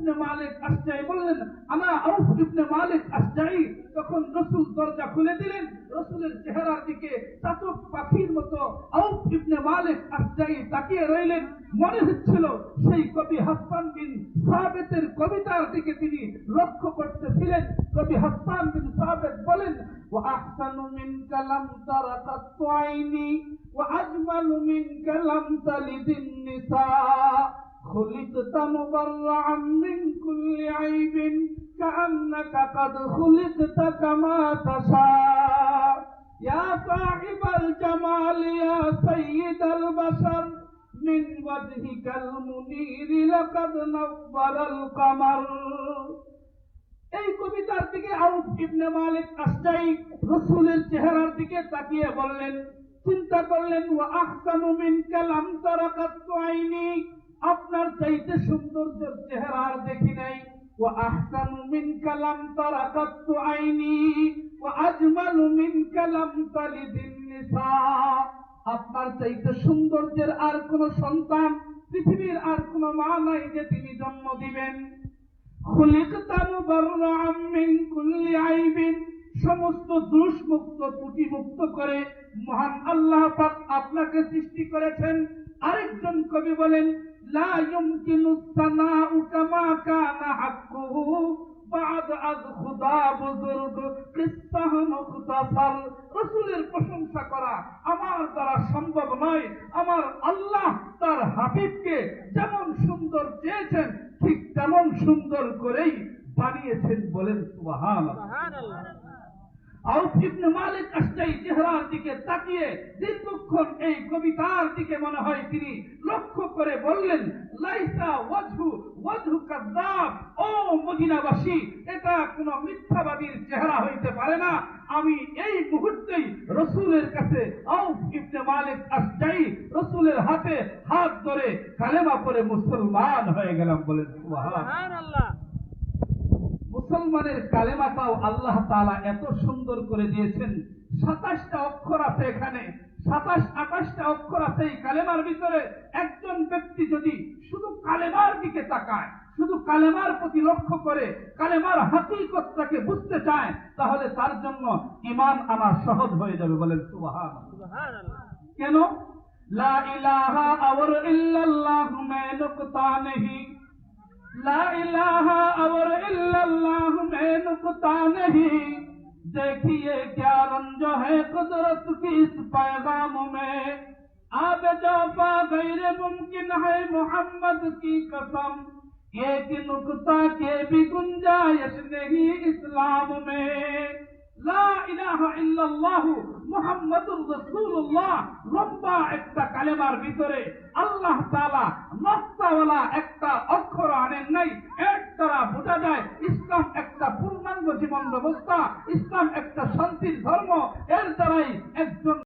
ইবনে মালিক আশজাঈ বললেন, আনা আউফ ইবনে মালিক আশজাঈ। তখন রাসূল দরজা খুলে দিলেন। রাসূলের চেহারার দিকে চাতক পাখির মতো আউফ ইবনে মালিক আশজাঈ তাকিয়ে রইলেন। মনে হচ্ছিল সেই কবি হাসান বিন সাবিতের কবিতার দিকে তিনি লক্ষ্য করতেছিলেন। কবি হাসান বিন সাবিত বলেন, ওয়া আহসানু মিনকা লাম তারা কাত্তু আইনি ওয়া আজমালু মিনকা লাম তালিদিন নিসা খুলিকতা মুবাররাআন মিন কুল্লি আইবিন কাআন্নাকা কাদ খুলিকতা কামা তাশা ইয়া সাহিবাল জামাল ইয়া সাইয়্যিদাল বাশার মিন ওয়াজহিকাল মুনীর লাকাদ নাওয়ারাল কামার। এই কবিতার দিকে আউফ ইবনে মালিক আশজাঈ রাসূলের চেহারার দিকে তাকিয়ে বললেন, চিন্তা করলেন, ওয়া আহসানু মিনকা লাম তারা কাত্তু আইনি, আপনার চাইতে সৌন্দর্যের চেহারা আর দেখি নাই। ওয়া আহসানু মিনকা লাম তারা কাত্তু আইনি ওয়া আজমালু মিনকা লাম তালিদিন নিসা, আপনার চাইতে সৌন্দর্যের আর কোন সন্তান পৃথিবীর আর কোন মা নাই যে তিনি জন্ম দিবেন। খুলিকতা মুবাররাআন মিন কুল্লি আইবিন, সমস্ত দোষ মুক্ত ত্রুটি মুক্ত করে মহান আল্লাহ পাক আপনাকে সৃষ্টি করেছেন। আরেকজন কবি বলেন, লা ইউমকিনু সানাউ কামা কানা হাক্কুহু বাদ আজ খুদা বুজুর্গ কিসসাহ মুখতাসার। রাসূলের প্রশংসা করা আমার দ্বারা সম্ভব নয়। আমার আল্লাহ তার হাবিবকে যেমন সুন্দর চেয়েছেন ঠিক তেমন সুন্দর করেই বানিয়েছেন। বলেন সুবহানাল্লাহ। আউফ ইবনে মালিক আশজাঈ চেহারার দিকে তাকিয়ে দীর্ঘক্ষণ এই কবিতার দিকে মনে হয় তিনি লক্ষ্য করে বললেন, লাইসা ওয়াজহু কাযাব, ও মদিনাবাসী, এটা কোন মিথ্যাবাদীর চেহারা হইতে পারে না। আমি এই মুহূর্তেই রাসূলের কাছে আউফ ইবনে মালিক আশজাঈ রাসূলের হাতে হাত ধরে কালেমা পড়ে মুসলমান হয়ে গেলাম। বলেন সুবহানাল্লাহ। মুসলমানের কালেমাটাও আল্লাহ তাআলা এত সুন্দর করে দিয়েছেন। 27টা অক্ষর আছে এখানে, 27-28টা অক্ষর আছে এই কালেমার ভিতরে। একজন ব্যক্তি যদি শুধু কালেমার দিকে তাকায়, শুধু কালেমার প্রতি লক্ষ্য করে কালেমার হাকিকতটাকে বুঝতে চায়, তাহলে তার জন্য ঈমান আনা সহজ হয়ে যাবে। বলেন সুবহানাল্লাহ। কেন? লা ইলাহা और इल्लल्लाह में नुक्ता नहीं, ला इलाहा और इल्लल्लाह में नुक्ता नहीं, देखिए क्या रंज है कुदरत की इस पैगाम में, आब जाफा गैर मुमकिन है मोहम्मद की कसम, एक नुक्ता के भी गुंजाइश नहीं इस्लाम में। লা ইলাহা ইল্লাল্লাহু মুহাম্মাদুর রাসূলুল্লাহ লম্বা একটা কালেমার ভিতরে আল্লাহ তাআলা নকশাওয়ালা একটা অক্ষর আনেন নাই। এর দ্বারা বোঝা যায় ইসলাম একটা পূর্ণাঙ্গ জীবন ব্যবস্থা, ইসলাম একটা শান্তির ধর্ম। এর দ্বারাই একজন